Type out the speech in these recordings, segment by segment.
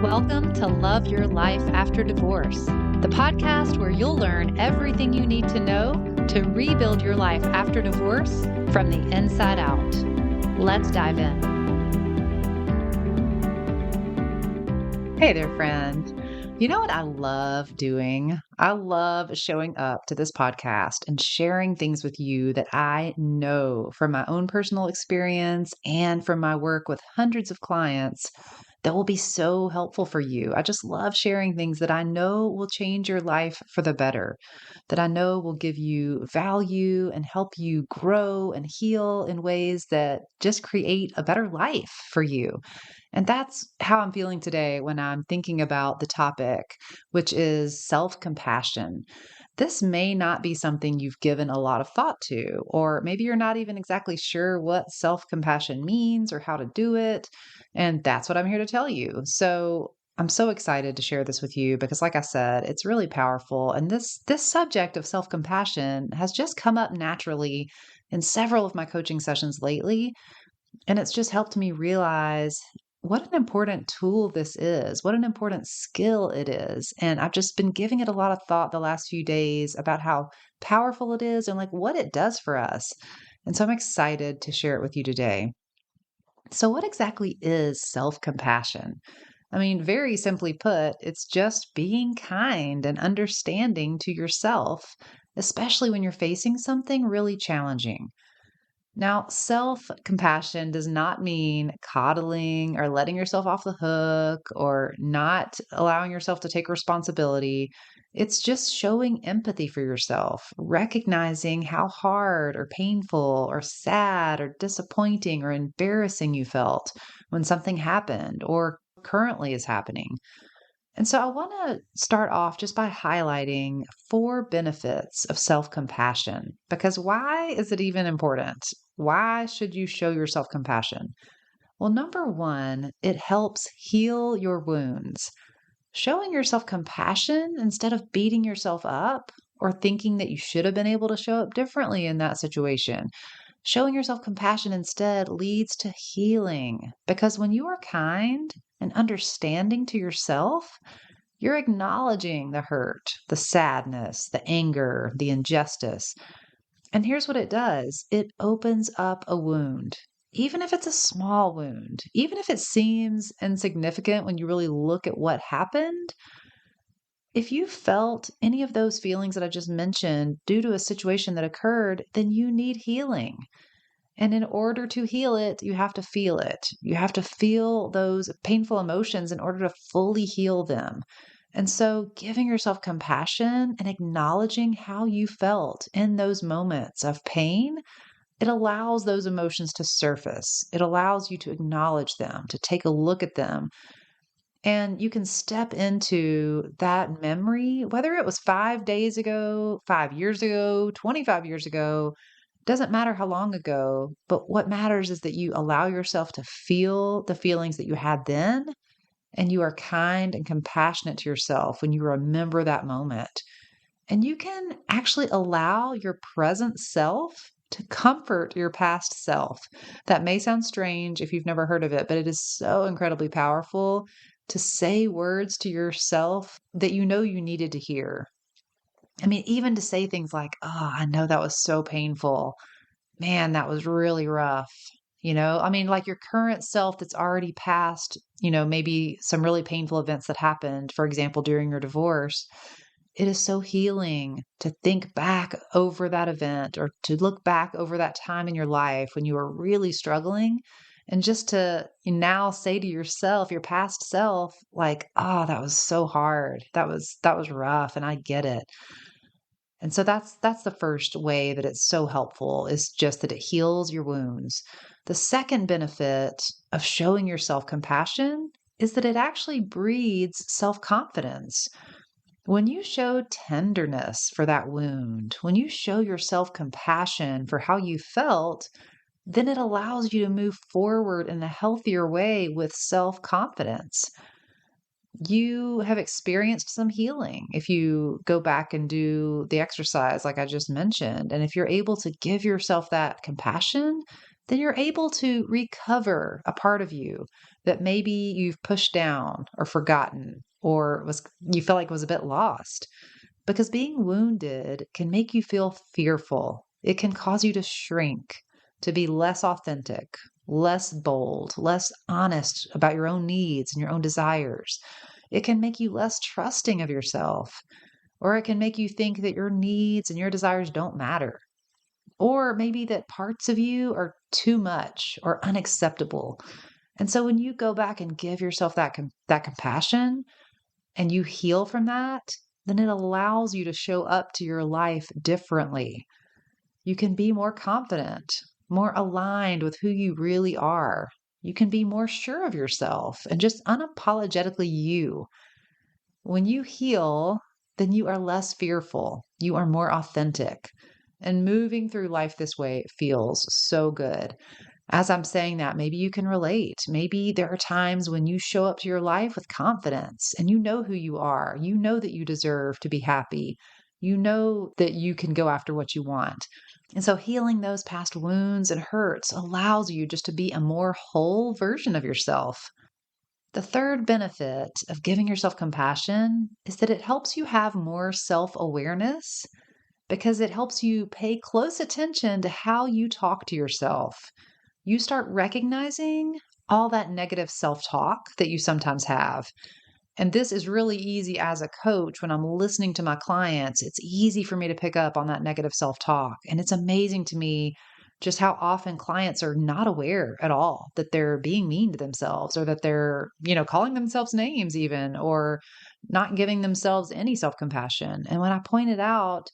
Welcome to Love Your Life After Divorce, the podcast where you'll learn everything you need to know to rebuild your life after divorce from the inside out. Let's dive in. Hey there, friend. You know what I love doing? I love showing up to this podcast and sharing things with you that I know from my own personal experience and from my work with hundreds of clients that will be so helpful for you. I just love sharing things that I know will change your life for the better, that I know will give you value and help you grow and heal in ways that just create a better life for you. And that's how I'm feeling today when I'm thinking about the topic, which is self compassion. This may not be something you've given a lot of thought to, or maybe you're not even exactly sure what self compassion means or how to do it. And that's what I'm here to tell you. So I'm so excited to share this with you because, like I said, it's really powerful. And this subject of self compassion has just come up naturally in several of my coaching sessions lately. And it's just helped me realize what an important tool this is, what an important skill it is. And I've just been giving it a lot of thought the last few days about how powerful it is and like what it does for us. And so I'm excited to share it with you today. So, what exactly is self compassion? I mean, very simply put, it's just being kind and understanding to yourself, especially when you're facing something really challenging. Now, self compassion does not mean coddling or letting yourself off the hook or not allowing yourself to take responsibility. It's just showing empathy for yourself, recognizing how hard or painful or sad or disappointing or embarrassing you felt when something happened or currently is happening. And so I want to start off just by highlighting four benefits of self compassion. Because why is it even important? Why should you show yourself compassion? Well, number one, it helps heal your wounds. Showing yourself compassion instead of beating yourself up or thinking that you should have been able to show up differently in that situation. Showing yourself compassion instead leads to healing because when you are kind and understanding to yourself, you're acknowledging the hurt, the sadness, the anger, the injustice. And here's what it does it opens up a wound. Even if it's a small wound, even if it seems insignificant when you really look at what happened, if you felt any of those feelings that I just mentioned due to a situation that occurred, then you need healing. And in order to heal it, you have to feel it. You have to feel those painful emotions in order to fully heal them. And so, giving yourself compassion and acknowledging how you felt in those moments of pain, it allows those emotions to surface. It allows you to acknowledge them, to take a look at them. And you can step into that memory, whether it was 5 days ago, 5 years ago, 25 years ago, doesn't matter how long ago, but what matters is that you allow yourself to feel the feelings that you had then, and you are kind and compassionate to yourself when you remember that moment. And you can actually allow your present self to comfort your past self. That may sound strange if you've never heard of it, but it is so incredibly powerful to say words to yourself that you know you needed to hear. I mean, even to say things like, oh, I know that was so painful. Man, that was really rough. I mean, like your current self that's already past, maybe some really painful events that happened, for example, during your divorce. It is so healing to think back over that event or to look back over that time in your life when you were really struggling and just to now say to yourself, your past self, like, oh, that was so hard. That was rough and I get it. And so that's the first way that it's so helpful is just that it heals your wounds. The second benefit of showing yourself compassion is that it actually breeds self-confidence. When you show tenderness for that wound, when you show yourself compassion for how you felt, then it allows you to move forward in a healthier way with self-confidence. You have experienced some healing if you go back and do the exercise like I just mentioned. And if you're able to give yourself that compassion, then you're able to recover a part of you that maybe you've pushed down or forgotten or was you felt like was a bit lost. Because being wounded can make you feel fearful. It can cause you to shrink, to be less authentic, less bold, less honest about your own needs and your own desires. It can make you less trusting of yourself, or it can make you think that your needs and your desires don't matter, or maybe that parts of you are too much or unacceptable. And so when you go back and give yourself that compassion and you heal from that, then it allows you to show up to your life differently. You can be more confident, more aligned with who you really are. You can be more sure of yourself and just unapologetically you. When you heal, then you are less fearful. You are more authentic. And moving through life this way feels so good. As I'm saying that, maybe you can relate. Maybe there are times when you show up to your life with confidence and you know who you are. You know that you deserve to be happy. You know that you can go after what you want. And so healing those past wounds and hurts allows you just to be a more whole version of yourself. The third benefit of giving yourself compassion is that it helps you have more self awareness because it helps you pay close attention to how you talk to yourself. You start recognizing all that negative self talk that you sometimes have. And this is really easy as a coach when I'm listening to my clients. It's easy for me to pick up on that negative self talk. And it's amazing to me just how often clients are not aware at all that they're being mean to themselves or that they're, calling themselves names even or not giving themselves any self compassion. And when I point it out,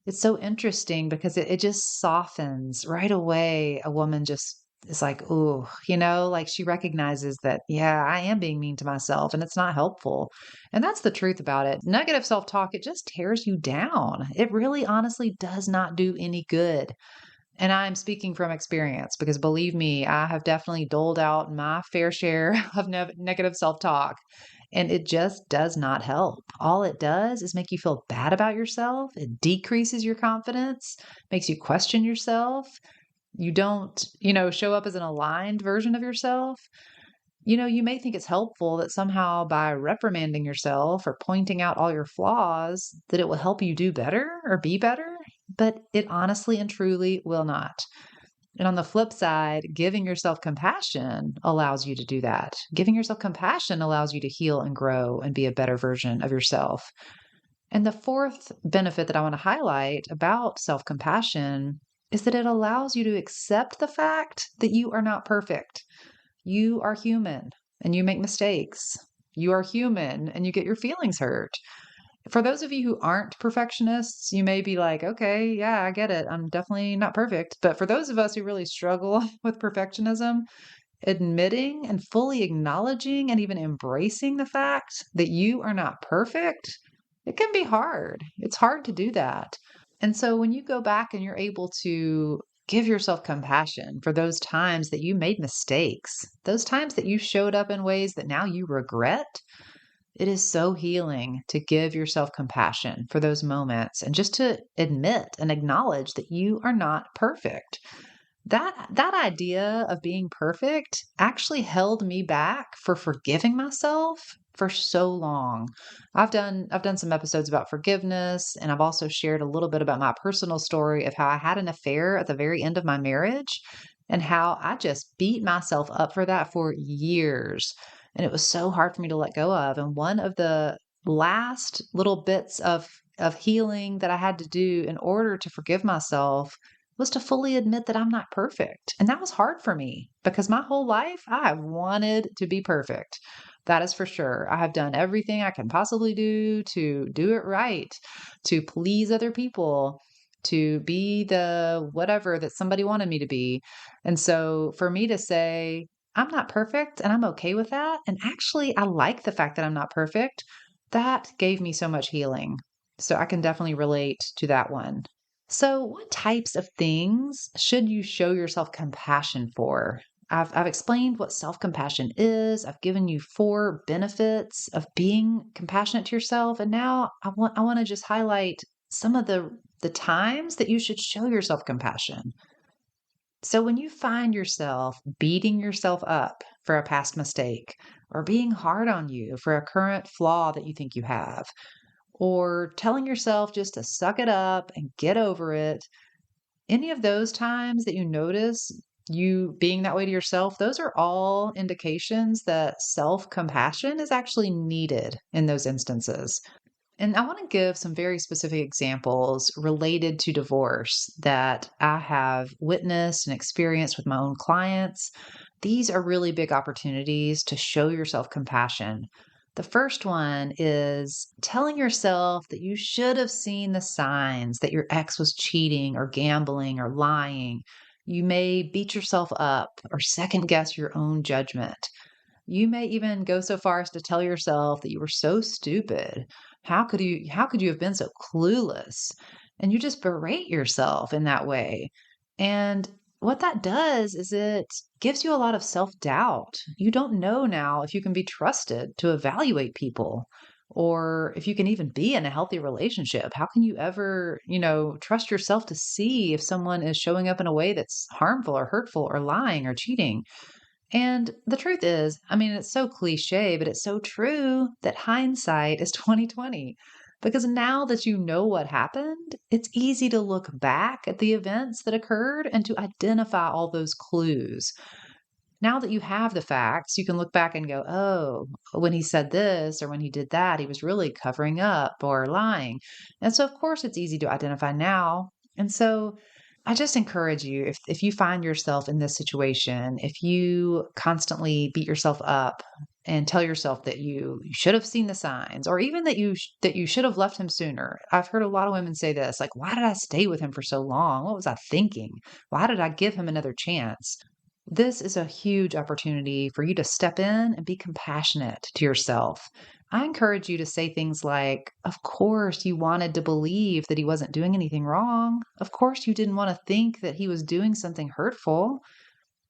it's so interesting because it just softens right away. A woman just is like, ooh, like she recognizes that, yeah, I am being mean to myself and it's not helpful. And that's the truth about it. Negative self talk, it just tears you down. It really honestly does not do any good. And I'm speaking from experience because believe me, I have definitely doled out my fair share of negative self talk. And it just does not help. All it does is make you feel bad about yourself. It decreases your confidence, makes you question yourself. You don't, show up as an aligned version of yourself. You may think it's helpful that somehow by reprimanding yourself or pointing out all your flaws, that it will help you do better or be better, but it honestly and truly will not. And on the flip side, giving yourself compassion allows you to do that. Giving yourself compassion allows you to heal and grow and be a better version of yourself. And the fourth benefit that I want to highlight about self compassion is that it allows you to accept the fact that you are not perfect. You are human and you make mistakes. You are human and you get your feelings hurt. For those of you who aren't perfectionists, you may be like, okay, yeah, I get it. I'm definitely not perfect. But for those of us who really struggle with perfectionism, admitting and fully acknowledging and even embracing the fact that you are not perfect, it can be hard. It's hard to do that. And so when you go back and you're able to give yourself compassion for those times that you made mistakes, those times that you showed up in ways that now you regret, it is so healing to give yourself compassion for those moments and just to admit and acknowledge that you are not perfect. That idea of being perfect actually held me back for forgiving myself for so long. I've done some episodes about forgiveness, and I've also shared a little bit about my personal story of how I had an affair at the very end of my marriage and how I just beat myself up for that for years. And it was so hard for me to let go of. And one of the last little bits of healing that I had to do in order to forgive myself was to fully admit that I'm not perfect. And that was hard for me because my whole life I have wanted to be perfect. That is for sure. I have done everything I can possibly do to do it right, to please other people, to be the whatever that somebody wanted me to be. And so for me to say, I'm not perfect and I'm okay with that. And actually, I like the fact that I'm not perfect. That gave me so much healing. So I can definitely relate to that one. So, what types of things should you show yourself compassion for? I've explained what self compassion is. I've given you four benefits of being compassionate to yourself. And now I want to just highlight some of the times that you should show yourself compassion. So when you find yourself beating yourself up for a past mistake, or being hard on you for a current flaw that you think you have, or telling yourself just to suck it up and get over it, any of those times that you notice you being that way to yourself, those are all indications that self compassion is actually needed in those instances. And I want to give some very specific examples related to divorce that I have witnessed and experienced with my own clients. These are really big opportunities to show yourself compassion. The first one is telling yourself that you should have seen the signs that your ex was cheating or gambling or lying. You may beat yourself up or second guess your own judgment. You may even go so far as to tell yourself that you were so stupid. How could you have been so clueless? And you just berate yourself in that way. And what that does is it gives you a lot of self-doubt. You don't know now if you can be trusted to evaluate people or if you can even be in a healthy relationship. How can you ever, trust yourself to see if someone is showing up in a way that's harmful or hurtful or lying or cheating? And the truth is, I mean, it's so cliche, but it's so true that hindsight is 2020. Because now that you know what happened, it's easy to look back at the events that occurred and to identify all those clues. Now that you have the facts, you can look back and go, oh, when he said this or when he did that, he was really covering up or lying. And so, of course, it's easy to identify now. And so, I just encourage you if you find yourself in this situation, if you constantly beat yourself up and tell yourself that you should have seen the signs or even that you should have left him sooner. I've heard a lot of women say this, like, why did I stay with him for so long? What was I thinking? Why did I give him another chance? This is a huge opportunity for you to step in and be compassionate to yourself. I encourage you to say things like, of course, you wanted to believe that he wasn't doing anything wrong. Of course, you didn't want to think that he was doing something hurtful.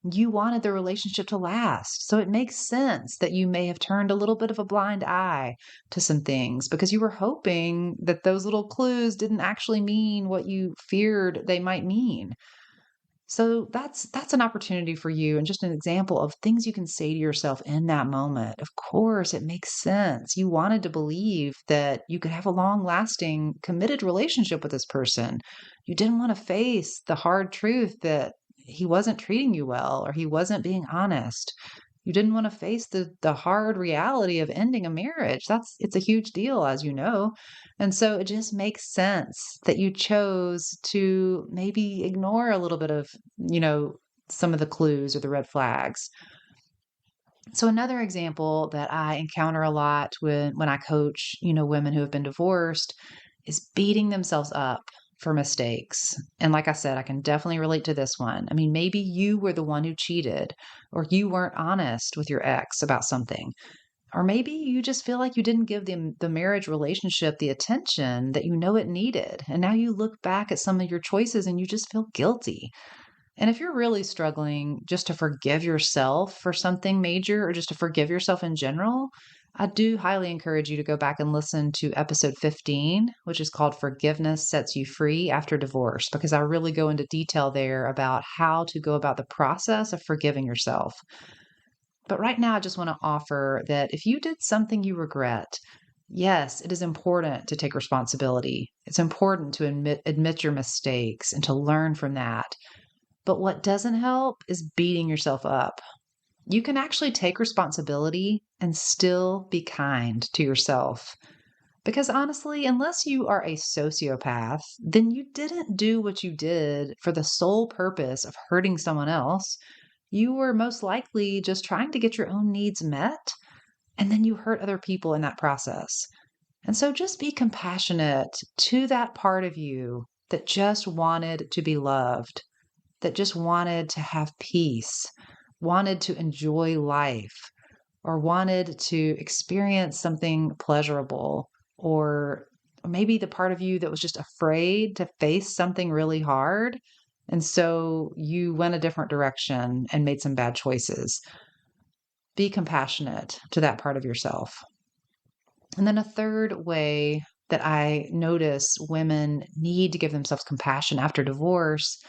You wanted the relationship to last. So it makes sense that you may have turned a little bit of a blind eye to some things because you were hoping that those little clues didn't actually mean what you feared they might mean. So that's an opportunity for you and just an example of things you can say to yourself in that moment. Of course, it makes sense. You wanted to believe that you could have a long-lasting, committed relationship with this person. You didn't want to face the hard truth that he wasn't treating you well or he wasn't being honest. You didn't want to face the hard reality of ending a marriage. It's a huge deal, as you know. And so it just makes sense that you chose to maybe ignore a little bit of, you know, some of the clues or the red flags. So another example that I encounter a lot when I coach, women who have been divorced is beating themselves up for mistakes. And like I said, I can definitely relate to this one. I mean, maybe you were the one who cheated or you weren't honest with your ex about something. Or maybe you just feel like you didn't give the marriage relationship the attention that you know it needed. And now you look back at some of your choices and you just feel guilty. And if you're really struggling just to forgive yourself for something major or just to forgive yourself in general, I do highly encourage you to go back and listen to episode 15, which is called Forgiveness Sets You Free After Divorce, because I really go into detail there about how to go about the process of forgiving yourself. But right now, I just want to offer that if you did something you regret, yes, it is important to take responsibility. It's important to admit your mistakes and to learn from that. But what doesn't help is beating yourself up. You can actually take responsibility and still be kind to yourself. Because honestly, unless you are a sociopath, then you didn't do what you did for the sole purpose of hurting someone else. You were most likely just trying to get your own needs met, and then you hurt other people in that process. And so just be compassionate to that part of you that just wanted to be loved, that just wanted to have peace, wanted to enjoy life, or wanted to experience something pleasurable, or maybe the part of you that was just afraid to face something really hard. And so you went a different direction and made some bad choices. Be compassionate to that part of yourself. And then a third way that I notice women need to give themselves compassion after divorce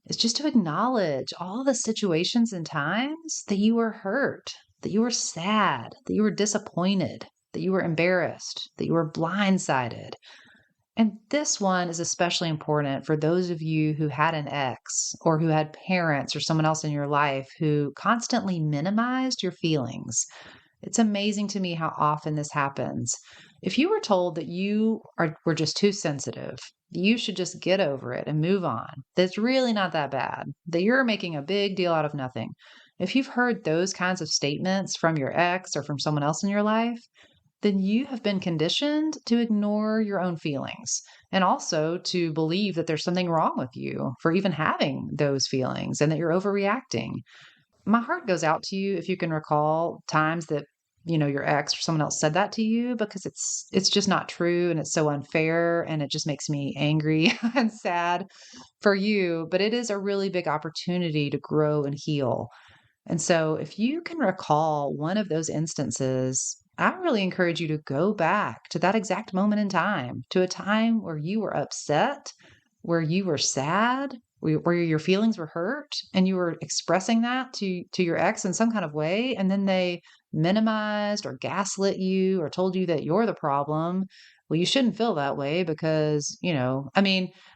is just to acknowledge all the situations and times that you were hurt, that you were sad, that you were disappointed, that you were embarrassed, that you were blindsided. And this one is especially important for those of you who had an ex or who had parents or someone else in your life who constantly minimized your feelings. It's amazing to me how often this happens. If you were told that were just too sensitive, you should just get over it and move on, that's really not that bad, that you're making a big deal out of nothing. If you've heard those kinds of statements from your ex or from someone else in your life, then you have been conditioned to ignore your own feelings and also to believe that there's something wrong with you for even having those feelings and that you're overreacting. My heart goes out to you if you can recall times that your ex or someone else said that to you, because it's just not true and it's so unfair and it just makes me angry and sad for you, but it is a really big opportunity to grow and heal. And so if you can recall one of those instances, I really encourage you to go back to that exact moment in time, to a time where you were upset, where you were sad, where your feelings were hurt, and you were expressing that to your ex in some kind of way, and then they minimized or gaslit you or told you that you're the problem. Well, you shouldn't feel that way because,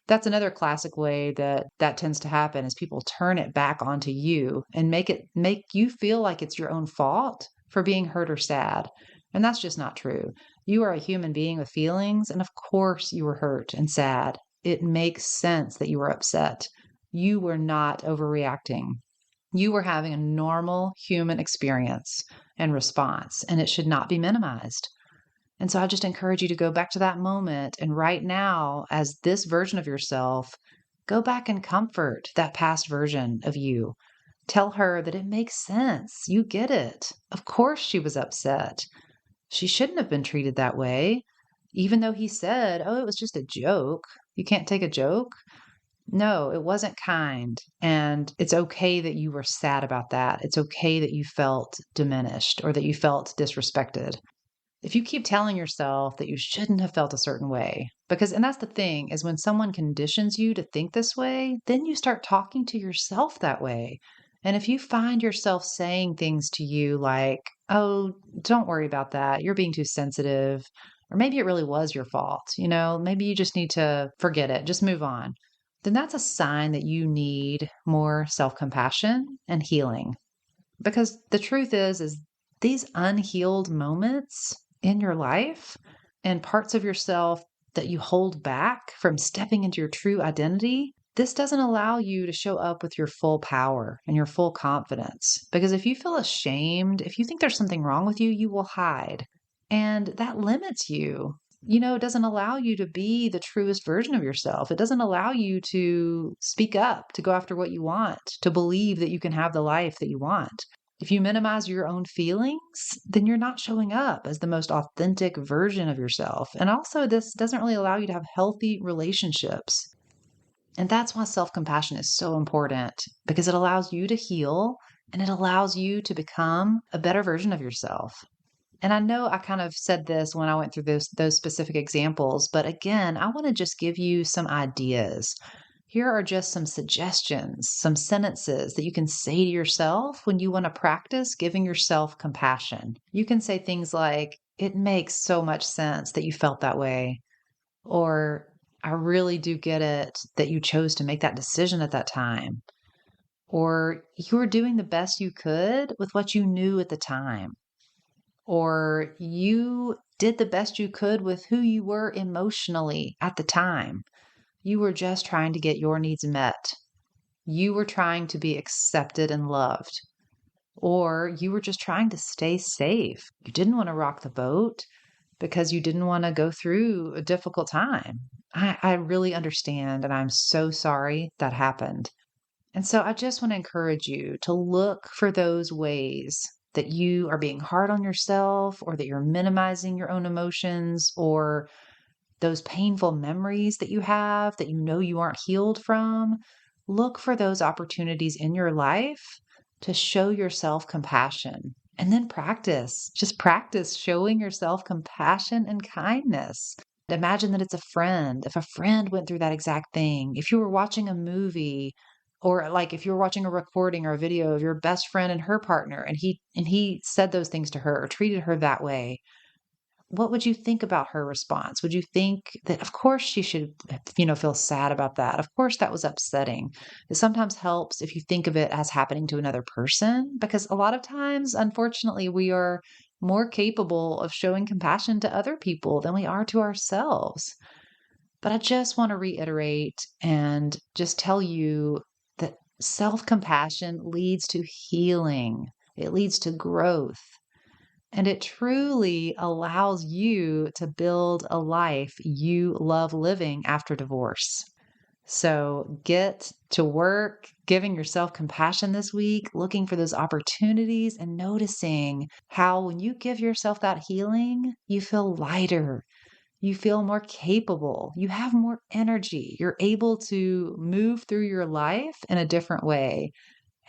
that's another classic way that tends to happen is people turn it back onto you and make you feel like it's your own fault for being hurt or sad. And that's just not true. You are a human being with feelings, and of course you were hurt and sad. It makes sense that you were upset. You were not overreacting. You were having a normal human experience and response, and it should not be minimized. And so I just encourage you to go back to that moment. And right now, as this version of yourself, go back and comfort that past version of you. Tell her that it makes sense. You get it. Of course, she was upset. She shouldn't have been treated that way. Even though he said, oh, it was just a joke. You can't take a joke. No, it wasn't kind. And it's okay that you were sad about that. It's okay that you felt diminished or that you felt disrespected. If you keep telling yourself that you shouldn't have felt a certain way, and that's the thing, is when someone conditions you to think this way, then you start talking to yourself that way. And if you find yourself saying things to you like, oh, don't worry about that, you're being too sensitive, or maybe it really was your fault, maybe you just need to forget it, just move on, then that's a sign that you need more self-compassion and healing. Because the truth is these unhealed moments in your life and parts of yourself that you hold back from stepping into your true identity, this doesn't allow you to show up with your full power and your full confidence. Because if you feel ashamed, if you think there's something wrong with you, you will hide. And that limits you. It doesn't allow you to be the truest version of yourself. It doesn't allow you to speak up, to go after what you want, to believe that you can have the life that you want. If you minimize your own feelings, then you're not showing up as the most authentic version of yourself. And also, this doesn't really allow you to have healthy relationships. And that's why self-compassion is so important, because it allows you to heal and it allows you to become a better version of yourself. And I know I kind of said this when I went through those specific examples, but again, I want to just give you some ideas. Here are just some suggestions, some sentences that you can say to yourself when you want to practice giving yourself compassion. You can say things like, it makes so much sense that you felt that way. Or, I really do get it that you chose to make that decision at that time. Or, you were doing the best you could with what you knew at the time. Or, you did the best you could with who you were emotionally at the time. You were just trying to get your needs met. You were trying to be accepted and loved. Or you were just trying to stay safe. You didn't want to rock the boat because you didn't want to go through a difficult time. I really understand, and I'm so sorry that happened. And so I just want to encourage you to look for those ways that you are being hard on yourself, or that you're minimizing your own emotions, or those painful memories that you have that you aren't healed from. Look for those opportunities in your life to show yourself compassion. And then just practice showing yourself compassion and kindness. Imagine that it's a friend. If a friend went through that exact thing, if you were watching a movie Or like if you're watching a recording or a video of your best friend and her partner and he said those things to her or treated her that way, what would you think about her response? Would you think that, of course, she should, feel sad about that? Of course, that was upsetting. It sometimes helps if you think of it as happening to another person, because a lot of times, unfortunately, we are more capable of showing compassion to other people than we are to ourselves. But I just want to reiterate and just tell you that self compassion leads to healing, it leads to growth. And it truly allows you to build a life you love living after divorce. So get to work, giving yourself compassion this week, looking for those opportunities and noticing how when you give yourself that healing, you feel lighter. You feel more capable. You have more energy. You're able to move through your life in a different way.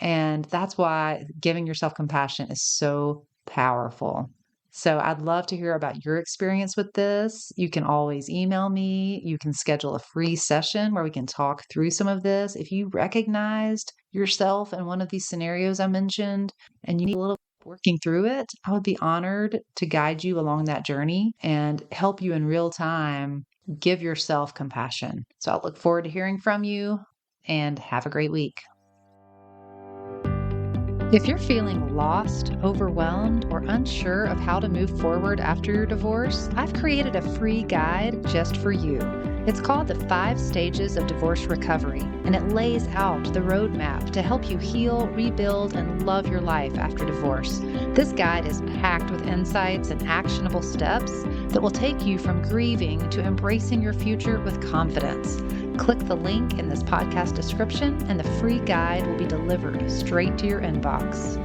And that's why giving yourself compassion is so powerful. So I'd love to hear about your experience with this. You can always email me. You can schedule a free session where we can talk through some of this. If you recognized yourself in one of these scenarios I mentioned and you need a little working through it, I would be honored to guide you along that journey and help you in real time give yourself compassion. So I look forward to hearing from you and have a great week. If you're feeling lost, overwhelmed, or unsure of how to move forward after your divorce, I've created a free guide just for you. It's called the 5 Stages of Divorce Recovery, and it lays out the roadmap to help you heal, rebuild, and love your life after divorce. This guide is packed with insights and actionable steps that will take you from grieving to embracing your future with confidence. Click the link in this podcast description, and the free guide will be delivered straight to your inbox.